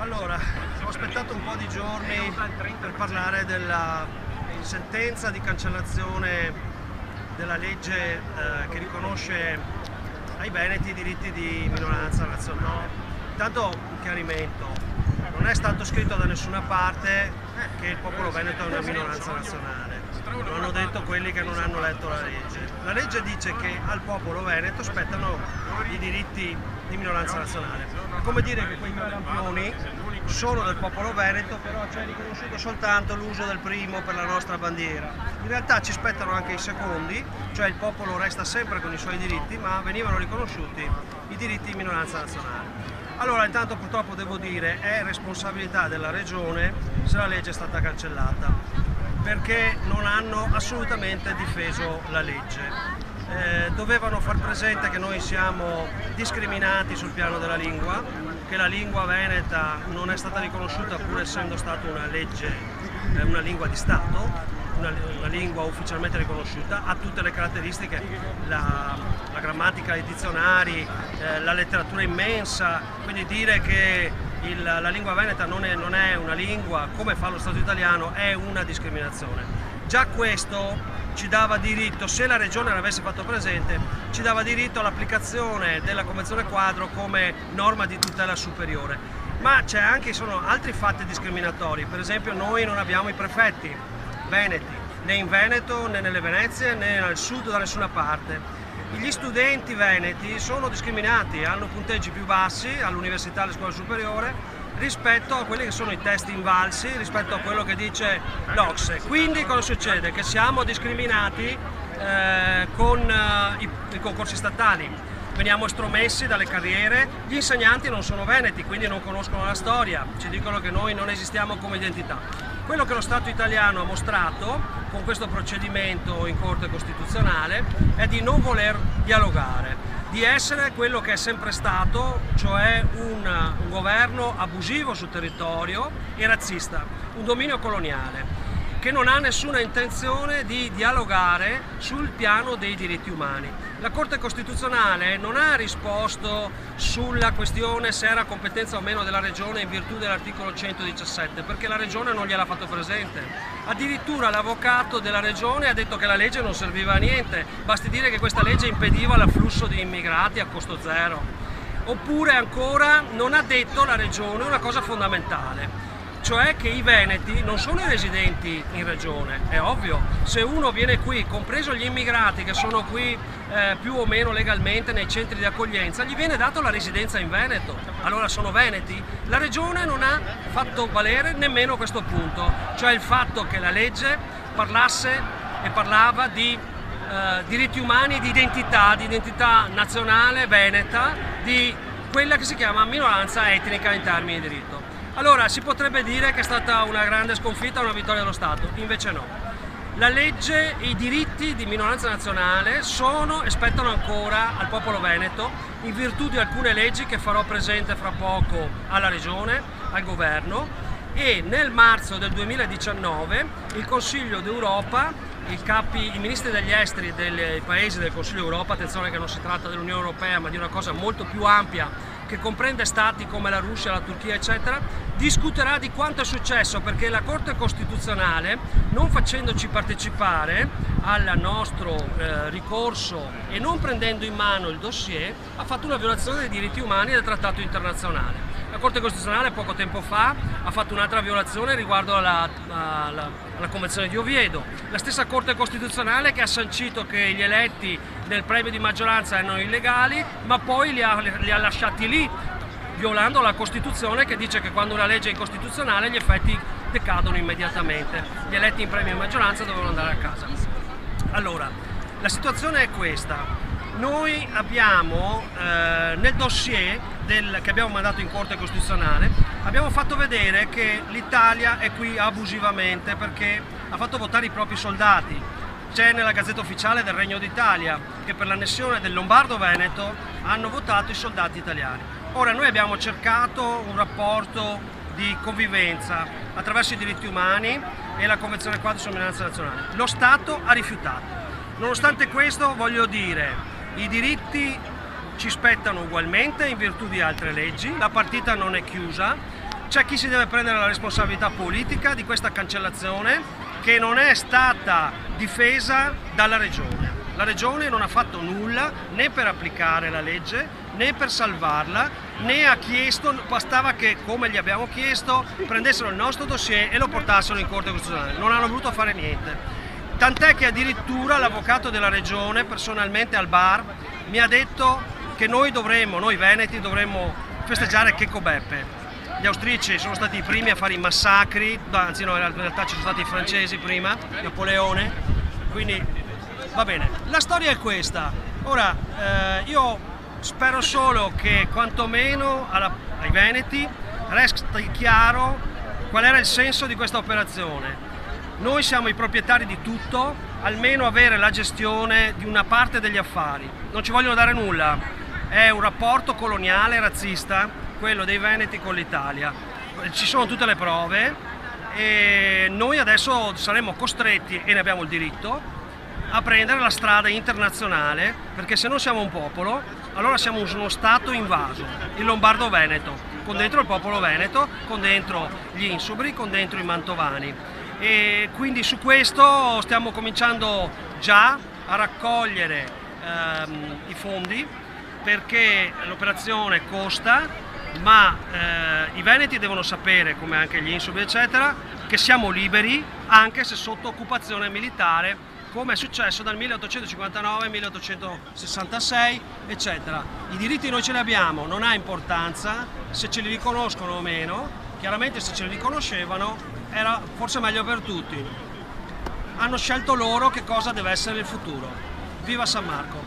Allora, ho aspettato un po' di giorni per parlare della sentenza di cancellazione della legge che riconosce ai veneti i diritti di minoranza nazionale. Intanto un chiarimento, non è stato scritto da nessuna parte che il popolo veneto è una minoranza nazionale, lo hanno detto quelli che non hanno letto la legge. La legge dice che al popolo veneto spettano i diritti di minoranza nazionale. È come dire che quei tre lampioni sono del popolo veneto, però c'è riconosciuto soltanto l'uso del primo per la nostra bandiera. In realtà ci spettano anche i secondi, cioè il popolo resta sempre con i suoi diritti, ma venivano riconosciuti i diritti di minoranza nazionale. Allora, intanto purtroppo devo dire, è responsabilità della regione se la legge è stata cancellata, perché non hanno assolutamente difeso la legge. Dovevano far presente che noi siamo discriminati sul piano della lingua, che la lingua veneta non è stata riconosciuta pur essendo stata una legge, una lingua di Stato, una lingua ufficialmente riconosciuta, ha tutte le caratteristiche, la grammatica, i dizionari, la letteratura immensa, quindi dire che la lingua veneta non è una lingua come fa lo Stato italiano è una discriminazione. Già questo ci dava diritto, se la regione l'avesse fatto presente, ci dava diritto all'applicazione della Convenzione Quadro come norma di tutela superiore. Ma sono altri fatti discriminatori, per esempio noi non abbiamo i prefetti veneti, né in Veneto, né nelle Venezie, né al sud da nessuna parte. Gli studenti veneti sono discriminati, hanno punteggi più bassi all'università e alla scuola superiore rispetto a quelli che sono i test invalsi, rispetto a quello che dice l'OCSE. Quindi cosa succede? Che siamo discriminati con i concorsi statali, veniamo estromessi dalle carriere, gli insegnanti non sono veneti, quindi non conoscono la storia, ci dicono che noi non esistiamo come identità. Quello che lo Stato italiano ha mostrato con questo procedimento in Corte Costituzionale è di non voler dialogare, di essere quello che è sempre stato, cioè un governo abusivo sul territorio e razzista, un dominio coloniale, che non ha nessuna intenzione di dialogare sul piano dei diritti umani. La Corte Costituzionale non ha risposto sulla questione se era competenza o meno della Regione in virtù dell'articolo 117, perché la Regione non gliel'ha fatto presente. Addirittura l'avvocato della Regione ha detto che la legge non serviva a niente, basti dire che questa legge impediva l'afflusso di immigrati a costo zero. Oppure ancora non ha detto la Regione una cosa fondamentale, cioè che i veneti non sono i residenti in regione, è ovvio, se uno viene qui, compreso gli immigrati che sono qui più o meno legalmente nei centri di accoglienza, gli viene dato la residenza in Veneto, allora sono veneti. La regione non ha fatto valere nemmeno questo punto, cioè il fatto che la legge parlasse e parlava di diritti umani, di identità nazionale veneta, di quella che si chiama minoranza etnica in termini di diritto. Allora, si potrebbe dire che è stata una grande sconfitta, una vittoria dello Stato, invece no. La legge e i diritti di minoranza nazionale sono e spettano ancora al popolo veneto in virtù di alcune leggi che farò presente fra poco alla Regione, al Governo, e nel marzo del 2019 il Consiglio d'Europa, i ministri degli esteri dei paesi del Consiglio d'Europa, attenzione che non si tratta dell'Unione Europea ma di una cosa molto più ampia che comprende stati come la Russia, la Turchia eccetera, discuterà di quanto è successo, perché la Corte Costituzionale, non facendoci partecipare al nostro ricorso e non prendendo in mano il dossier, ha fatto una violazione dei diritti umani del trattato internazionale. La Corte Costituzionale poco tempo fa ha fatto un'altra violazione riguardo alla Convenzione di Oviedo. La stessa Corte Costituzionale che ha sancito che gli eletti nel premio di maggioranza erano illegali, ma poi li ha lasciati lì, violando la Costituzione che dice che quando una legge è incostituzionale gli effetti decadono immediatamente. Gli eletti in premio di maggioranza dovevano andare a casa. Allora, la situazione è questa. Noi abbiamo nel dossier che abbiamo mandato in Corte Costituzionale abbiamo fatto vedere che l'Italia è qui abusivamente perché ha fatto votare i propri soldati. C'è nella Gazzetta Ufficiale del Regno d'Italia che per l'annessione del Lombardo-Veneto hanno votato i soldati italiani. Ora noi abbiamo cercato un rapporto di convivenza attraverso i diritti umani e la Convenzione Quadro sulla minoranza nazionale. Lo Stato ha rifiutato. Nonostante questo voglio dire, i diritti ci spettano ugualmente in virtù di altre leggi, la partita non è chiusa, c'è chi si deve prendere la responsabilità politica di questa cancellazione che non è stata difesa dalla Regione. La Regione non ha fatto nulla né per applicare la legge né per salvarla, né ha chiesto, bastava che, come gli abbiamo chiesto, prendessero il nostro dossier e lo portassero in Corte Costituzionale. Non hanno voluto fare niente. Tant'è che addirittura l'avvocato della Regione, personalmente al bar, mi ha detto che noi veneti, dovremmo festeggiare Checco Beppe. Gli austriaci sono stati i primi a fare i massacri, anzi no, in realtà ci sono stati i francesi prima, Napoleone, quindi va bene. La storia è questa. Ora, io spero solo che quantomeno ai veneti resti chiaro qual era il senso di questa operazione. Noi siamo i proprietari di tutto, almeno avere la gestione di una parte degli affari. Non ci vogliono dare nulla, è un rapporto coloniale, razzista, quello dei veneti con l'Italia. Ci sono tutte le prove e noi adesso saremo costretti, e ne abbiamo il diritto, a prendere la strada internazionale, perché se non siamo un popolo, allora siamo uno Stato invaso, il Lombardo-Veneto, con dentro il popolo veneto, con dentro gli insubri, con dentro i mantovani. E quindi su questo stiamo cominciando già a raccogliere i fondi, perché l'operazione costa, ma i veneti devono sapere, come anche gli insubri eccetera, che siamo liberi anche se sotto occupazione militare, come è successo dal 1859, 1866 eccetera. I diritti noi ce li abbiamo, non ha importanza se ce li riconoscono o meno. Chiaramente se ce li riconoscevano era forse meglio per tutti. Hanno scelto loro che cosa deve essere il futuro. Viva San Marco!